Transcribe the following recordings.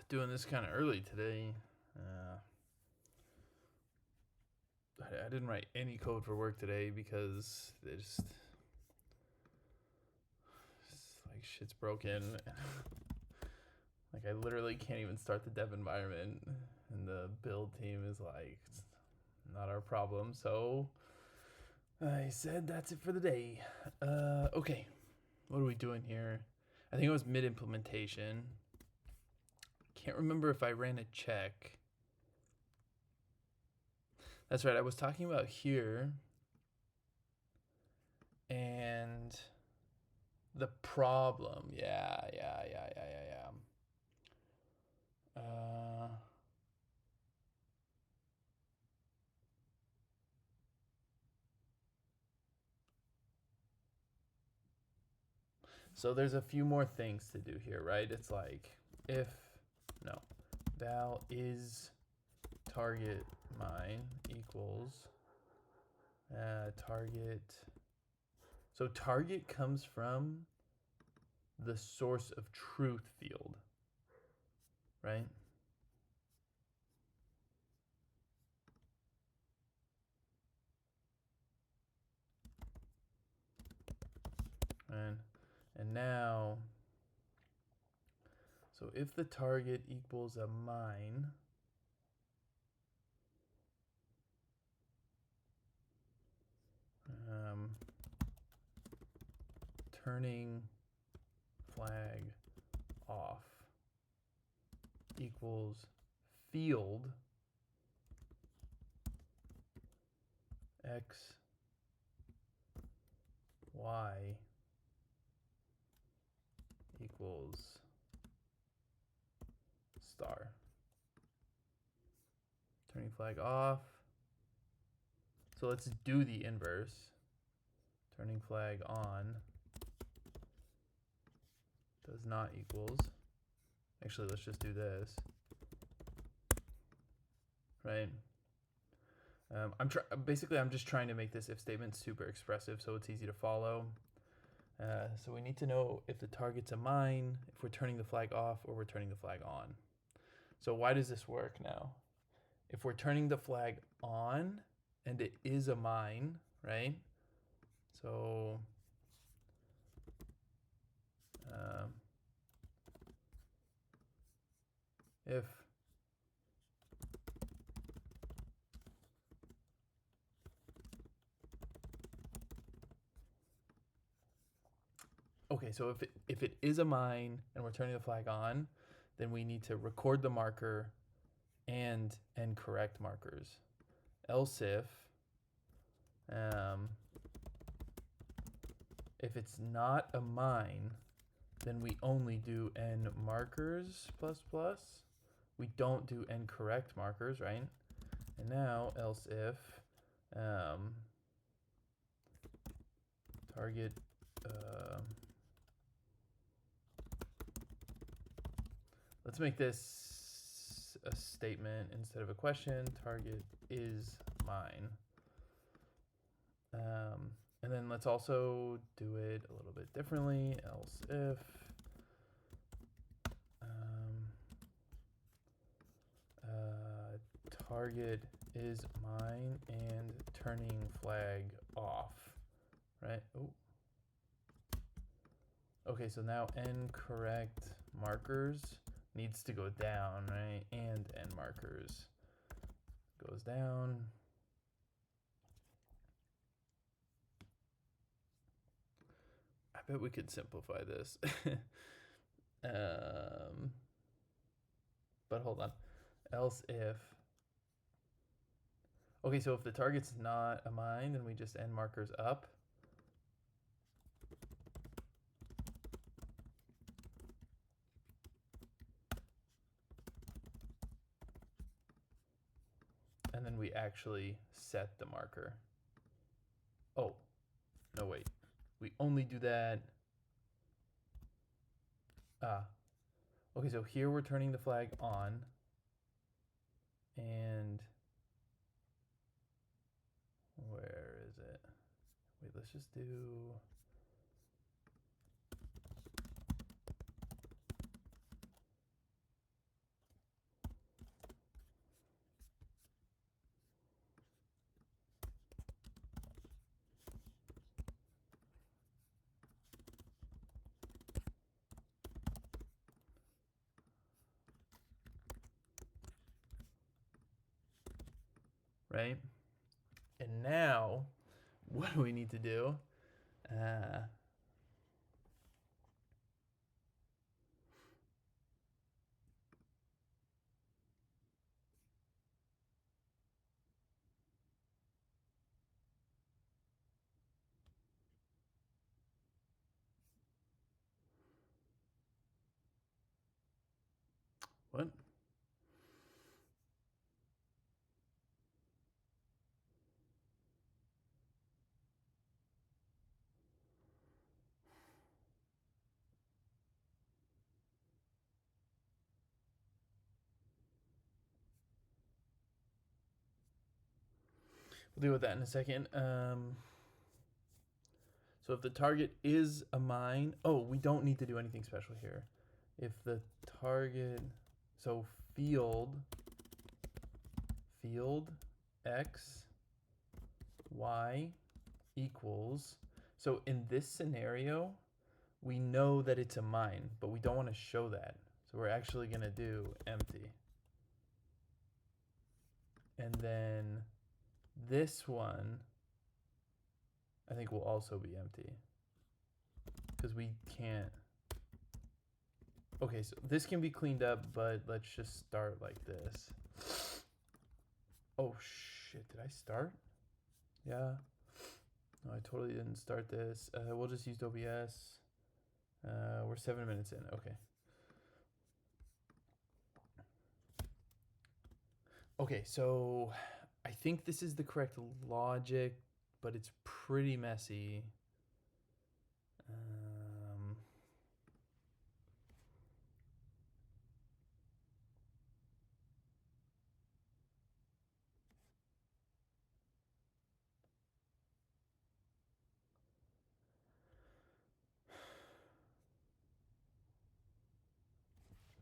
doing this kind of early today. I didn't write any code for work today because it's like shit's broken. Like I literally can't even start the dev environment, and the build team is like, it's not our problem. So I said that's it for the day. Okay, what are we doing here? I think it was mid implementation. Can't remember if I ran a check. That's right, I was talking about here and the problem. Yeah. So there's a few more things to do here, right? It's like val is target mine equals target. So target comes from the source of truth field, right? And now, so if the target equals a mine, turning flag off equals field x, y equals star. Turning flag off. So let's do the inverse. Turning flag on does not equals. Actually, let's just do this. Right? Basically, I'm just trying to make this if statement super expressive so it's easy to follow. So we need to know if the target's a mine, if we're turning the flag off or we're turning the flag on. So why does this work now? If we're turning the flag on and it is a mine, right? So if okay, so if it is a mine and we're turning the flag on, then we need to record the marker and correct markers. Else if it's not a mine, then we only do n markers plus plus. We don't do n correct markers, right? And now else if target let's make this a statement instead of a question. Target is mine. And then let's also do it a little bit differently. Else if target is mine and turning flag off, right? Oh. Okay, so now n correct markers needs to go down, right? And n markers goes down. I bet we could simplify this. But hold on. Else if okay, so if the target's not a mine, then we just end markers up. And then we actually set the marker. Oh, no, wait. We only do that. Okay, so here we're turning the flag on. And where is it? Wait, let's just do right? And now, what do we need to do? What? We'll deal with that in a second. So if the target is a mine, oh, we don't need to do anything special here. If the target, so field x, y equals, so in this scenario, we know that it's a mine, but we don't want to show that. So we're actually going to do empty. And then this one, I think will also be empty. Because we can't. Okay, so this can be cleaned up, but let's just start like this. Oh shit, did I start? Yeah. No, I totally didn't start this. We'll just use OBS. We're 7 minutes in. Okay. Okay, so I think this is the correct logic, but it's pretty messy.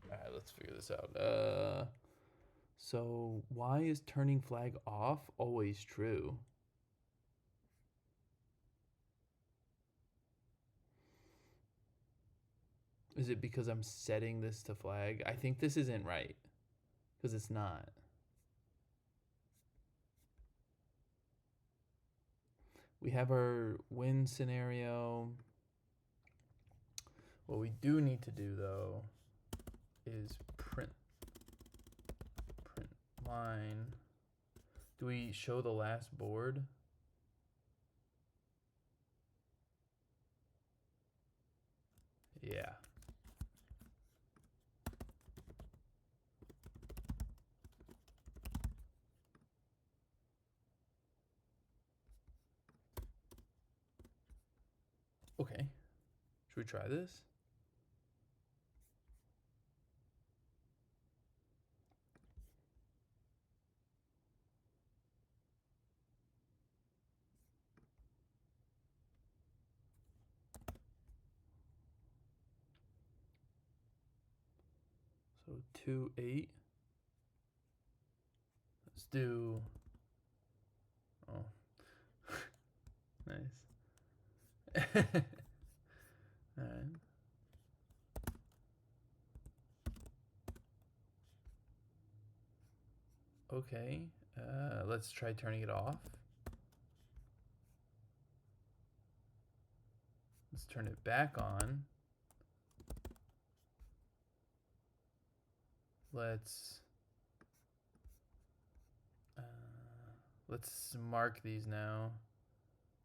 All right, let's figure this out. So why is turning flag off always true? Is it because I'm setting this to flag? I think this isn't right because it's not. We have our win scenario. What we do need to do though is print line. Do we show the last board? Yeah. Okay. Should we try this? So 2, 8. Let's do. Oh, nice. All right. Okay. Let's try turning it off. Let's turn it back on. Let's mark these now.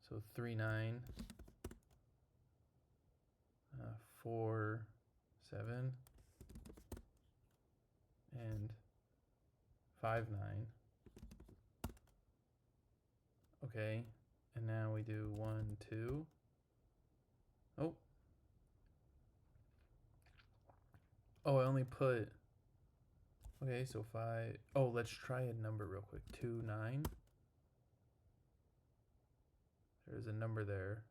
So 3, 9, 4, 7, and 5, 9. Okay, and now we do 1, 2. Oh. Oh, I only put. Okay, so 5. Oh, let's try a number real quick. 2, 9. There's a number there.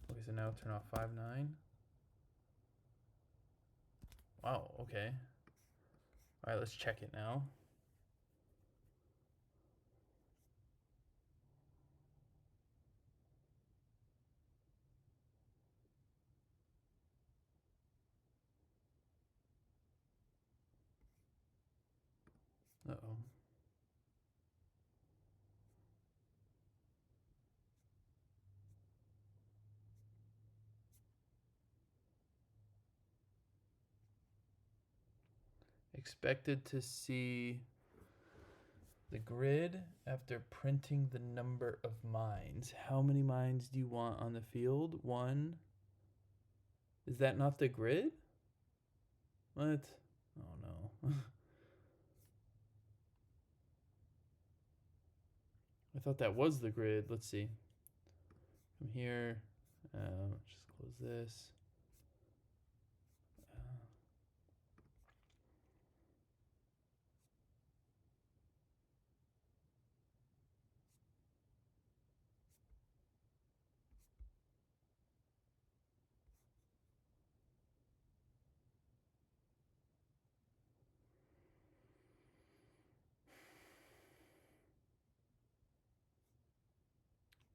Okay, so now turn off 5, 9. Wow, okay. All right, let's check it now. Uh-oh. Expected to see the grid after printing the number of mines. How many mines do you want on the field? 1. Is that not the grid? What? Oh no. I thought that was the grid. Let's see. From here, just close this.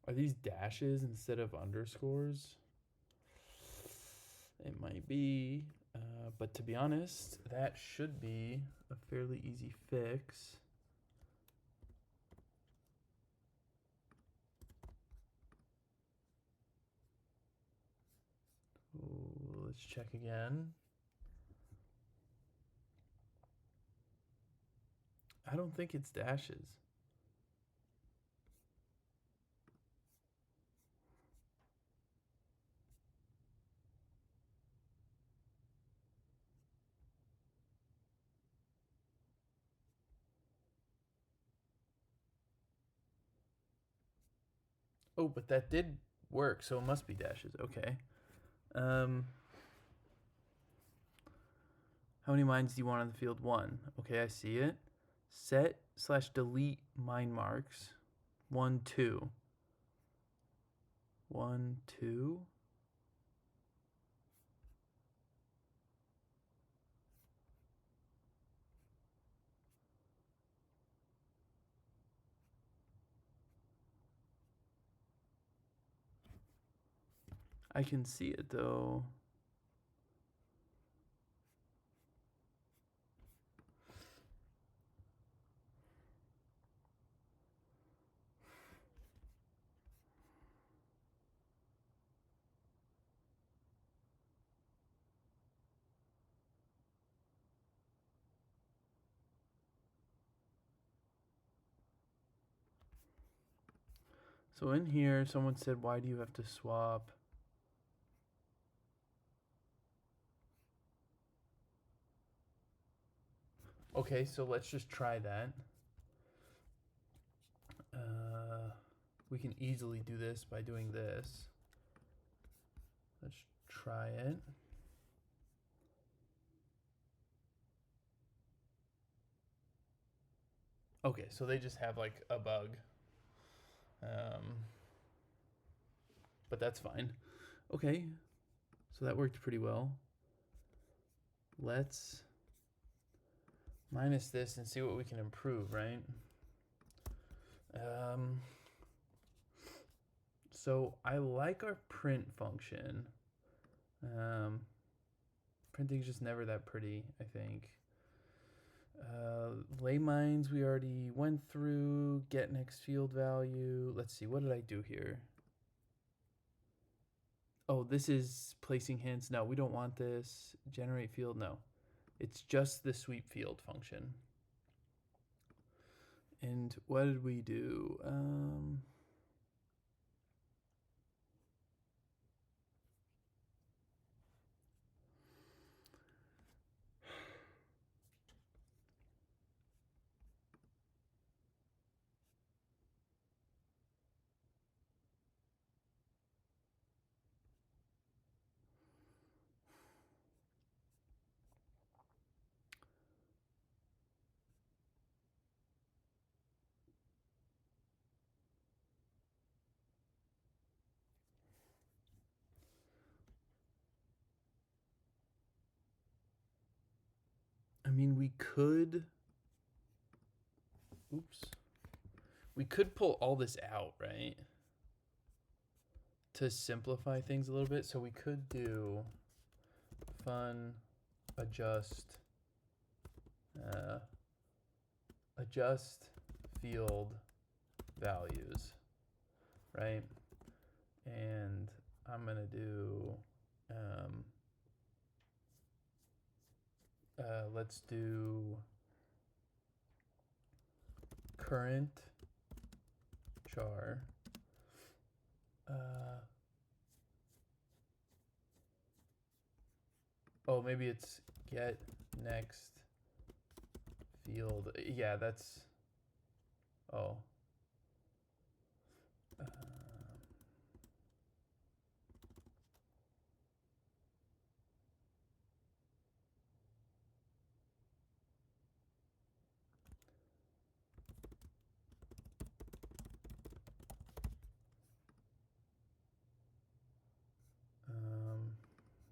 Are these dashes instead of underscores? It might be, but to be honest, that should be a fairly easy fix. Ooh, let's check again. I don't think it's dashes. Oh, but that did work, so it must be dashes. Okay. How many mines do you want on the field? 1. Okay, I see it. Set/delete mine marks. 1, 2. 1, 2. I can see it though. So in here, someone said, why do you have to swap? Okay, so let's just try that. We can easily do this by doing this. Let's try it. Okay, so they just have like a bug. But that's fine. Okay, so that worked pretty well. Let's minus this and see what we can improve, right? So I like our print function. Printing's just never that pretty, I think. Lay mines we already went through. Get next field value. Let's see, what did I do here? Oh, this is placing hints. No, we don't want this. Generate field, no. It's just the sweep field function. And what did we do? I mean, we could pull all this out, right? To simplify things a little bit. So we could do fun adjust field values, right? And I'm gonna do let's do current char. Oh, maybe it's get next field. Yeah, that's. Oh.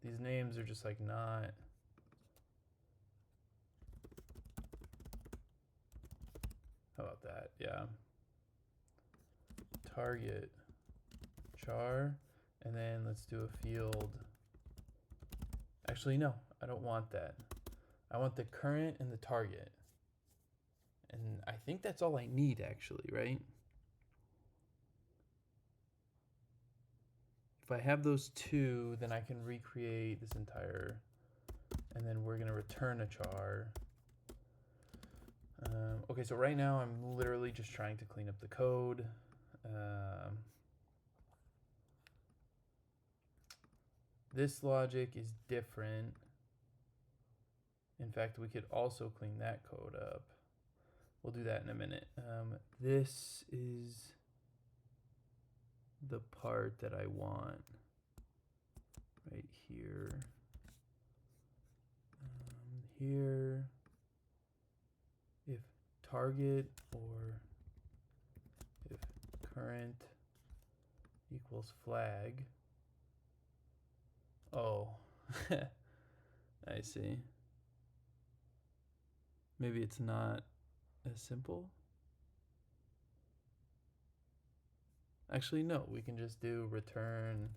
These names are just like not. How about that? Yeah. Target char, and then let's do a field. Actually, no, I don't want that. I want the current and the target. And I think that's all I need actually, right? If I have those two, then I can recreate this entire, and then we're gonna return a char. Okay, so right now I'm literally just trying to clean up the code. This logic is different. In fact, we could also clean that code up. We'll do that in a minute. This is the part that I want right here. Here, if target or if current equals flag. Oh, I see. Maybe it's not as simple. Actually, no, we can just do return.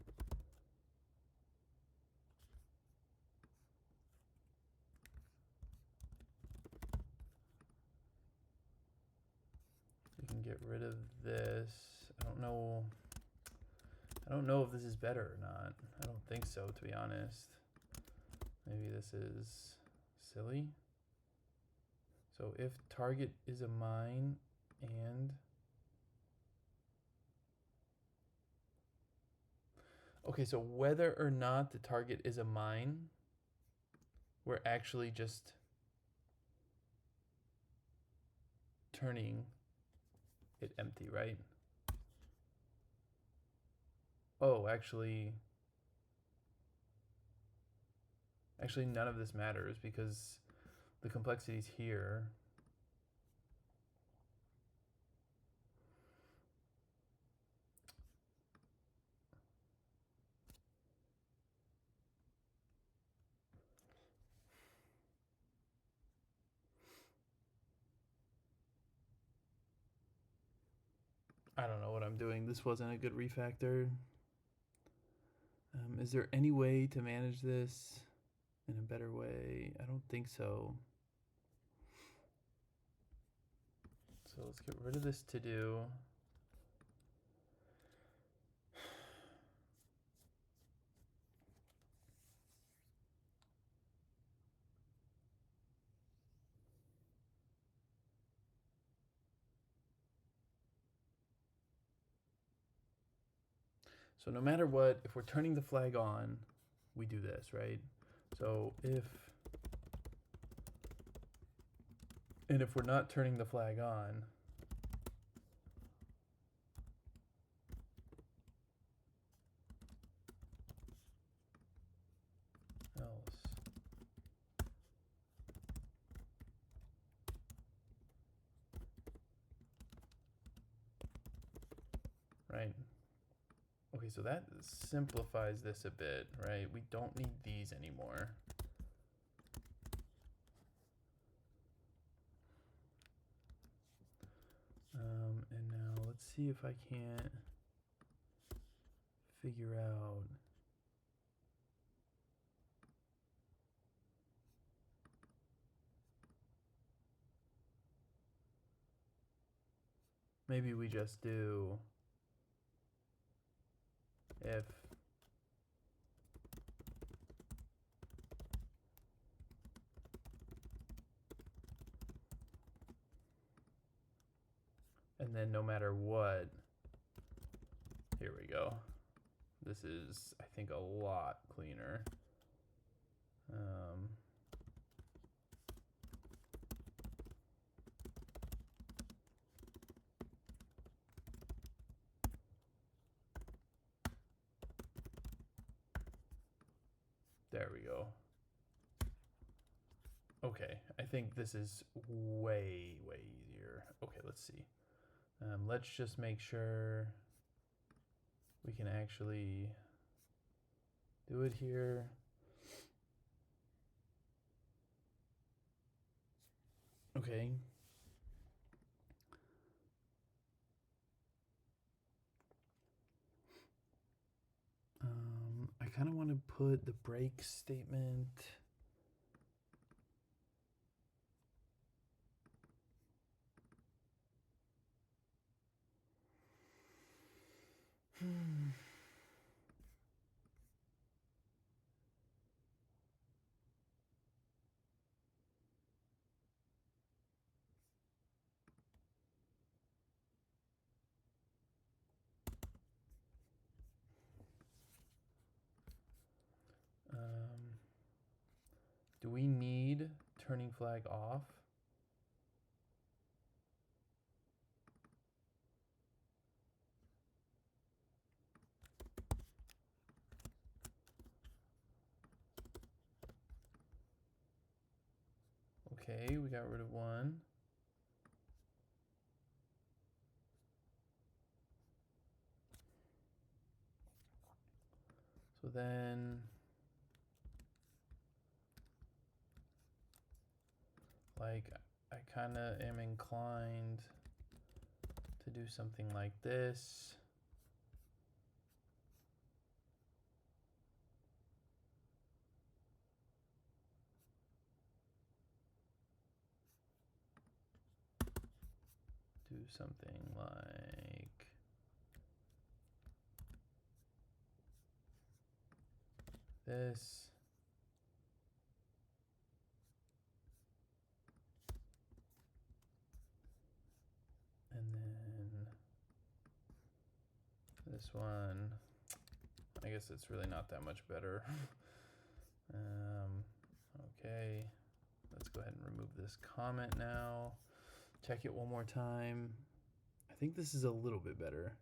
We can get rid of this. I don't know if this is better or not. I don't think so, to be honest. Maybe this is silly. So if target is a mine and okay, so whether or not the target is a mine, we're actually just turning it empty, right? Oh, actually none of this matters because the complexity's here. I don't know what I'm doing. This wasn't a good refactor. Is there any way to manage this in a better way? I don't think so. So let's get rid of this to do. So no matter what, if we're turning the flag on, we do this, right? So if we're not turning the flag on, else. Right? Okay, so that simplifies this a bit, right? We don't need these anymore. And now let's see if I can't figure out. Maybe we just do if And then no matter what, here we go. This is, I think, a lot cleaner. There we go. Okay, I think this is way, way easier. Okay, let's see. Let's just make sure we can actually do it here. Okay. I kind of want to put the break statement. Do we need turning flag off? Okay, we got rid of one. So then, like, I kind of am inclined to do something like this. Do something like this. And then this one, I guess it's really not that much better. Okay, let's go ahead and remove this comment now. Check it one more time. I think this is a little bit better.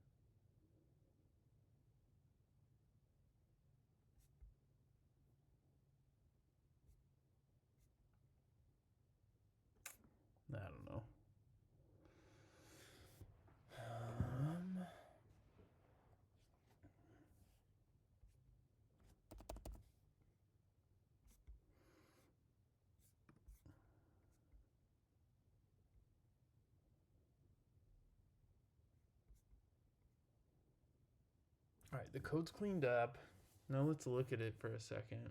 I don't know. All right, the code's cleaned up. Now let's look at it for a second.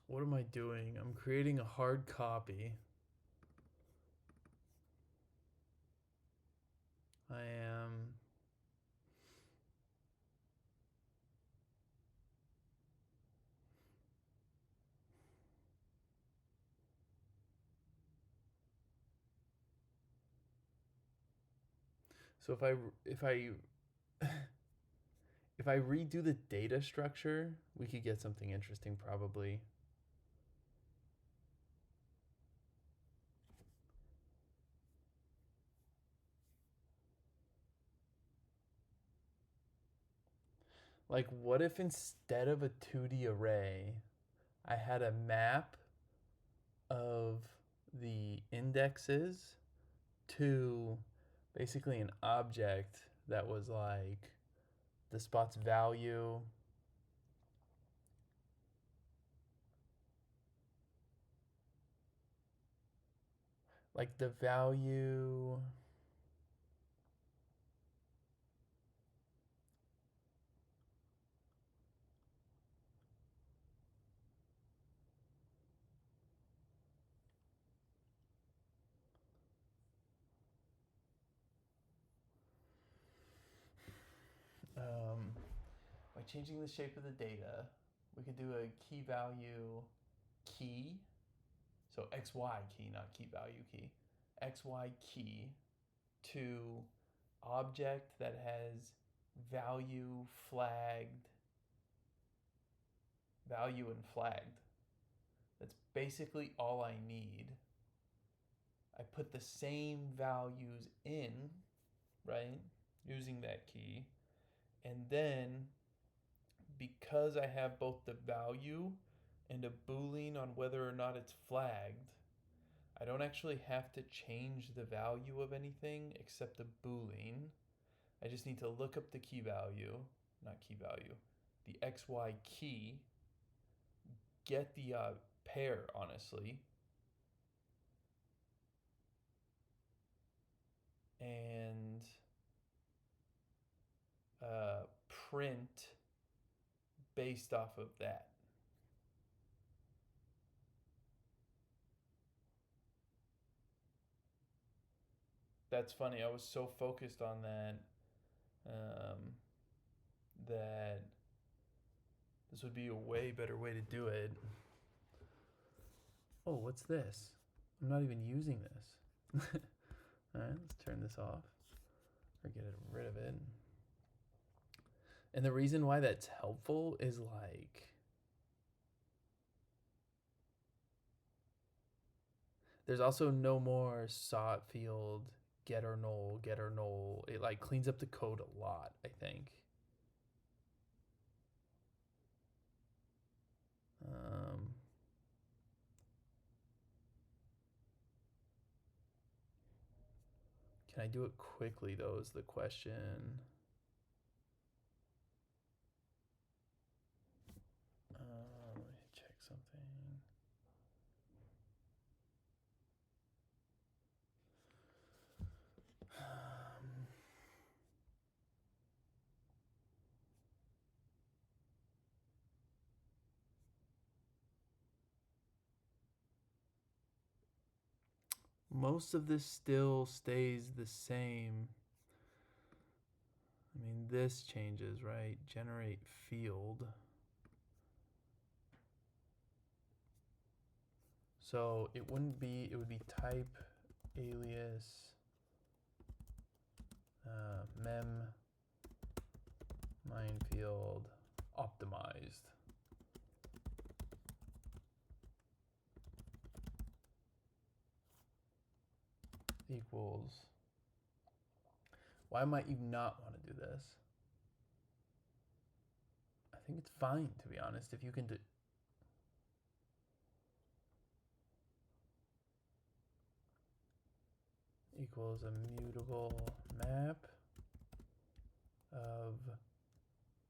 What am I doing? I'm creating a hard copy. I am so if I if I redo the data structure, we could get something interesting probably. Like, what if instead of a 2D array, I had a map of the indexes to basically an object that was like the spot's value, like the value. By changing the shape of the data, we could do a key value key. So XY key, not key value key. XY key to object that has value flagged, value and flagged. That's basically all I need. I put the same values in, right, using that key. And then, because I have both the value and a boolean on whether or not it's flagged, I don't actually have to change the value of anything except the boolean. I just need to look up the key value, not key value, the XY key, get the pair, honestly, and print based off of that. That's funny. I was so focused on that that this would be a way better way to do it. Oh, what's this? I'm not even using this. All right, let's turn this off or get rid of it. And the reason why that's helpful is like, there's also no more sought field, getter null, getter null. It like cleans up the code a lot, I think. Can I do it quickly though is the question. Let me check something. Most of this still stays the same. I mean, this changes, right? Generate field. So it wouldn't be, it would be type alias mem minefield optimized. Equals. Why might you not want to do this? I think it's fine, to be honest, if you can do. Equals a mutable map of,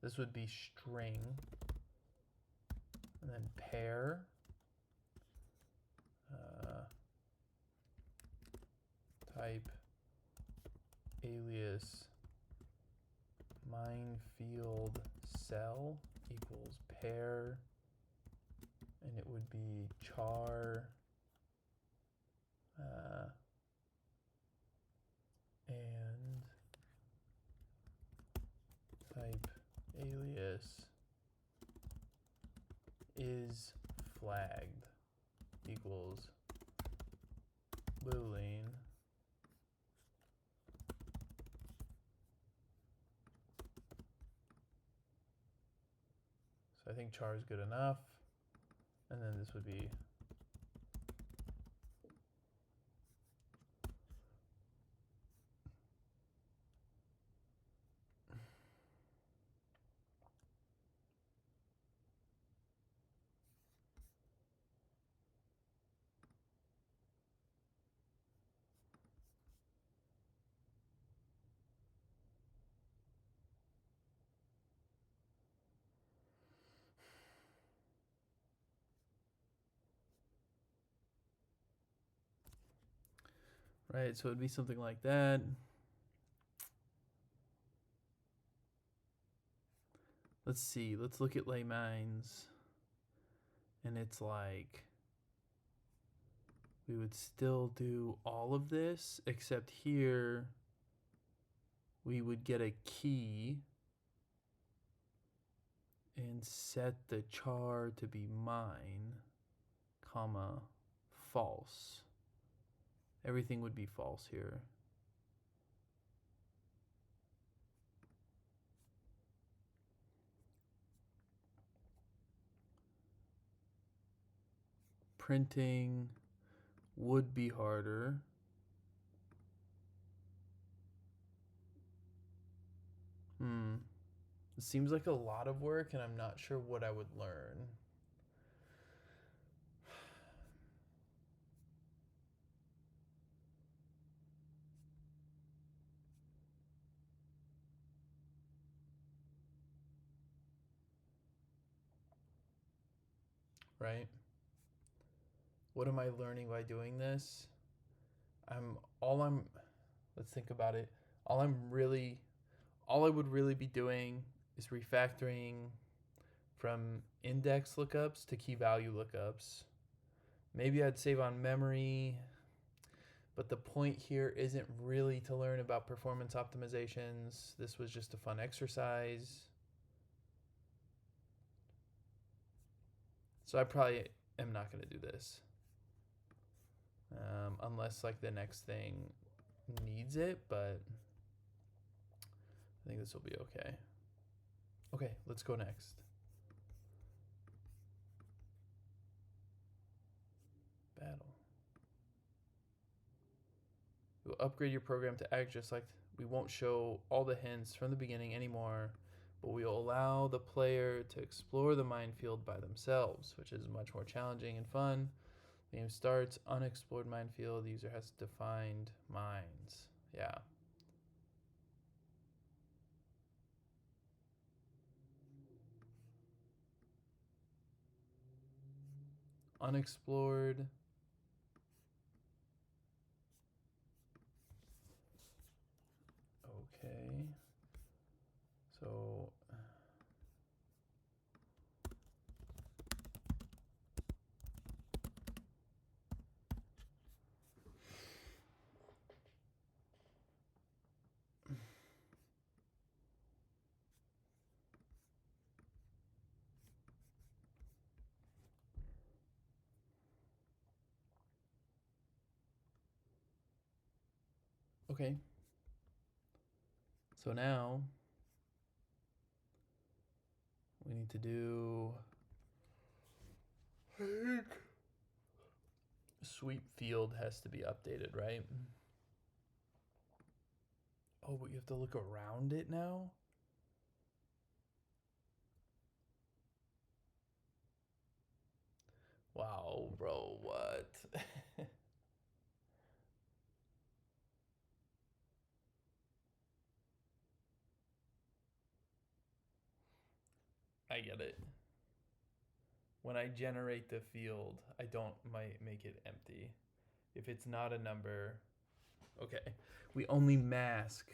this would be string, and then pair, type alias minefield cell equals pair, and it would be char and type alias is flagged equals boolean I think char is good enough. And then this would be right, so it'd be something like that. Let's see, let's look at Laymines. And it's like, we would still do all of this, except here we would get a key and set the char to be mine, comma, false. Everything would be false here. Printing would be harder. It seems like a lot of work, and I'm not sure what I would learn. Right? What am I learning by doing this? Let's think about it. All I would really be doing is refactoring from index lookups to key value lookups. Maybe I'd save on memory, but the point here isn't really to learn about performance optimizations. This was just a fun exercise. So I probably am not going to do this. Unless like the next thing needs it, but I think this will be okay. Okay, let's go next. Battle. We'll upgrade your program to act just like we won't show all the hints from the beginning anymore, but we will allow the player to explore the minefield by themselves, which is much more challenging and fun. The game starts, unexplored minefield, the user has defined mines. Yeah. Unexplored. Okay. So okay. So now we need to do sweep field has to be updated, right? Oh, but you have to look around it now? Wow, bro, what? I get it. When I generate the field, I don't make it empty. If it's not a number, okay. We only mask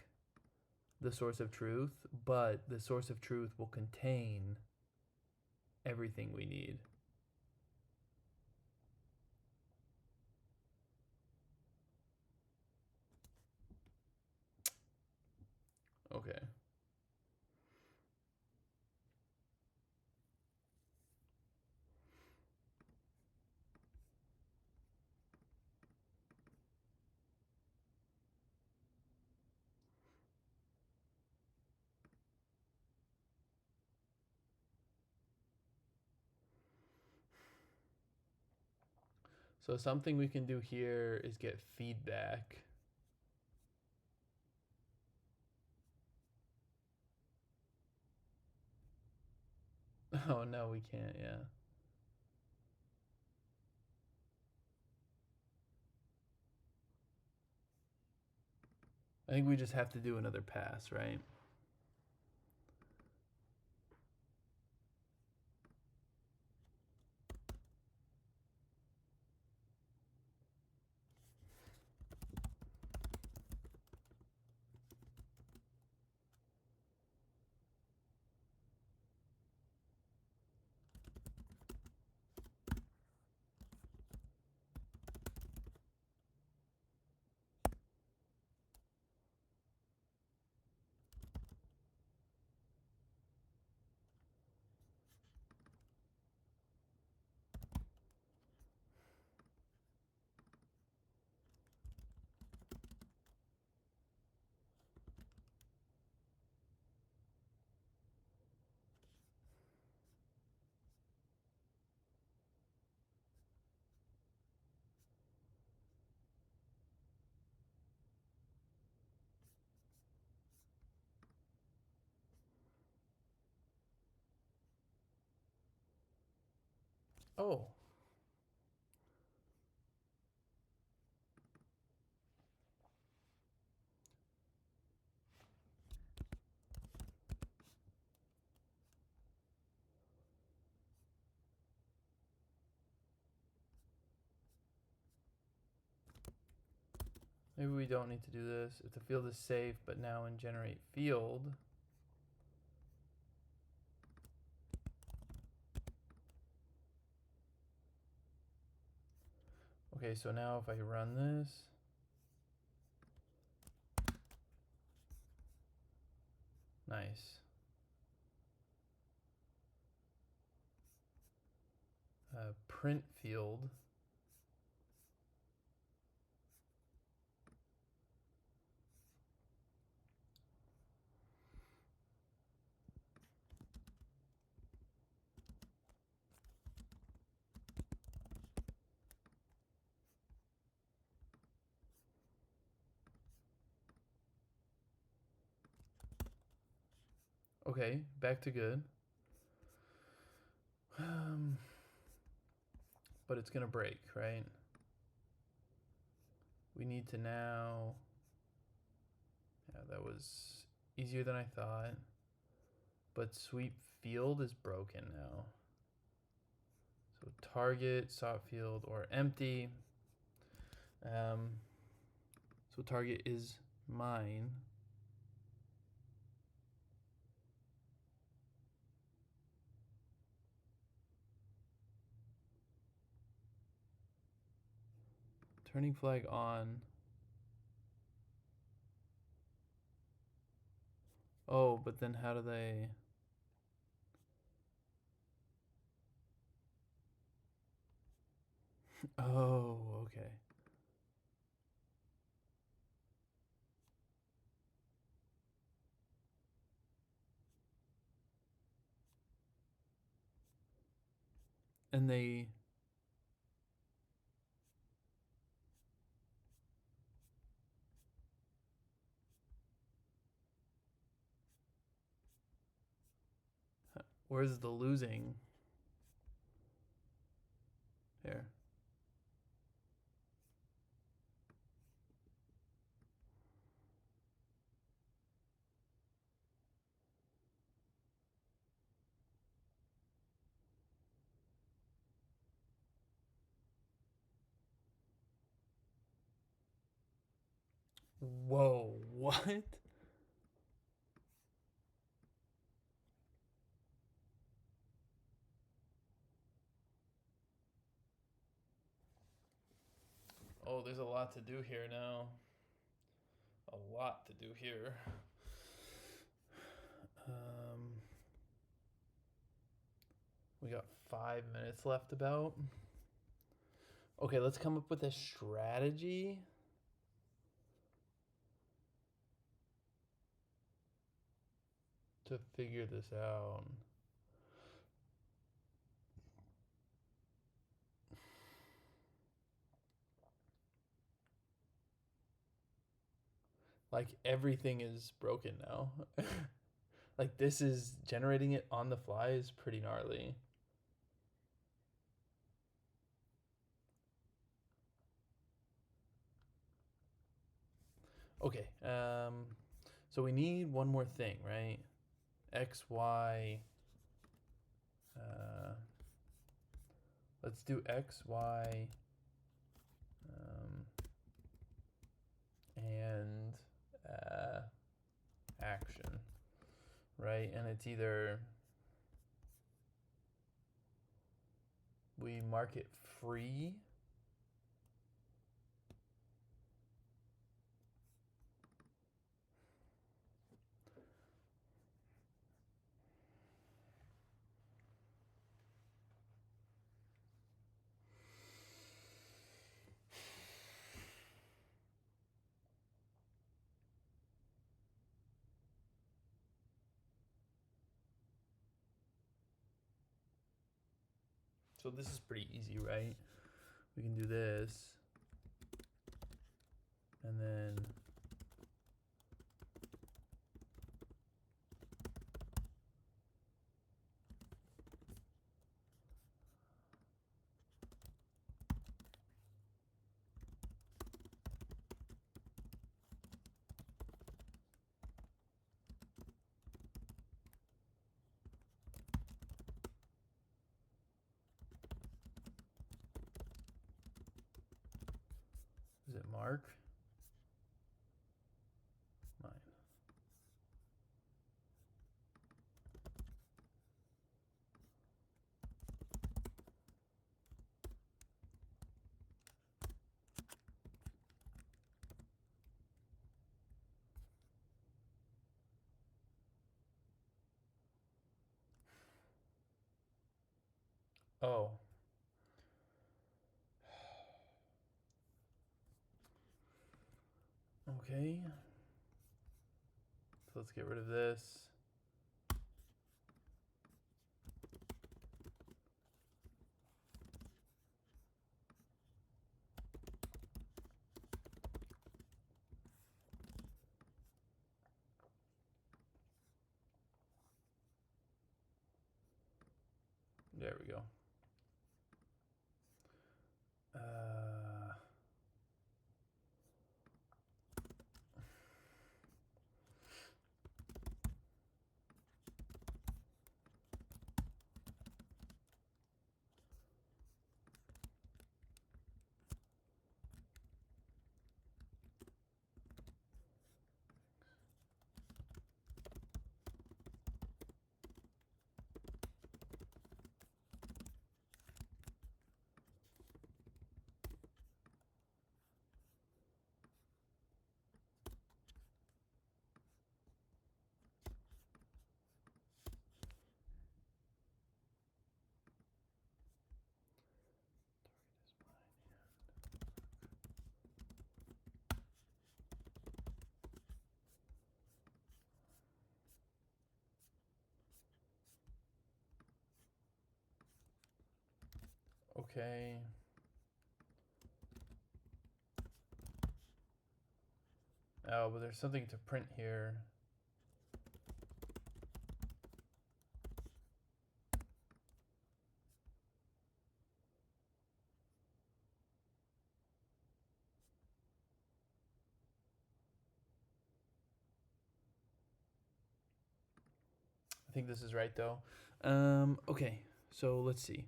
the source of truth, but the source of truth will contain everything we need. Okay. So something we can do here is get feedback. Oh, no, we can't, yeah. I think we just have to do another pass, right? Oh. Maybe we don't need to do this. If the field is safe, but now in generate field. Okay, so now if I run this. Nice. Print field. Okay, back to good. But it's gonna break, right? We need to now. Yeah, that was easier than I thought. But sweep field is broken now. So target, sought field, or empty. So target is mine. Turning flag on. Oh, but then how do they... Oh, okay. And they... Where's the losing? Here. Whoa, what? Oh, there's a lot to do here now. A lot to do here. We got 5 minutes left about. Okay, let's come up with a strategy. To figure this out. Like everything is broken now. Like this is generating it on the fly is pretty gnarly. Okay, so we need one more thing, right? X, Y. Let's do X, Y, and action, right? And it's either we mark it free. So this is pretty easy, right? We can do this. And then Mark. Mine. Oh. Okay. So let's get rid of this. There we go. Okay. Oh, but there's something to print here. I think this is right though. Okay, so let's see.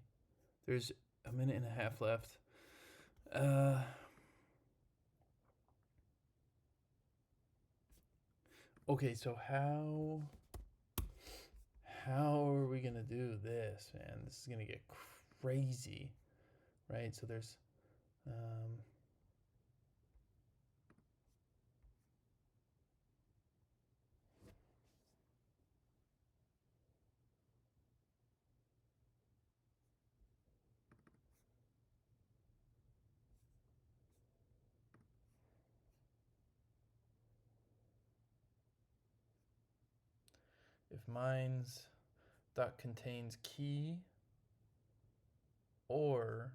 There's a minute and a half left. Okay, so how are we gonna do this, man? This is gonna get crazy, right? So there's if mines dot contains key or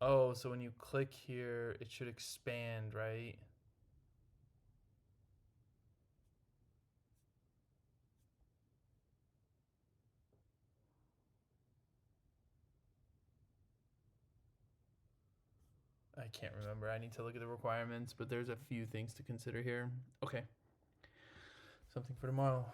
oh, so when you click here, it should expand, right? I can't remember. I need to look at the requirements, but there's a few things to consider here. Okay. Something for tomorrow.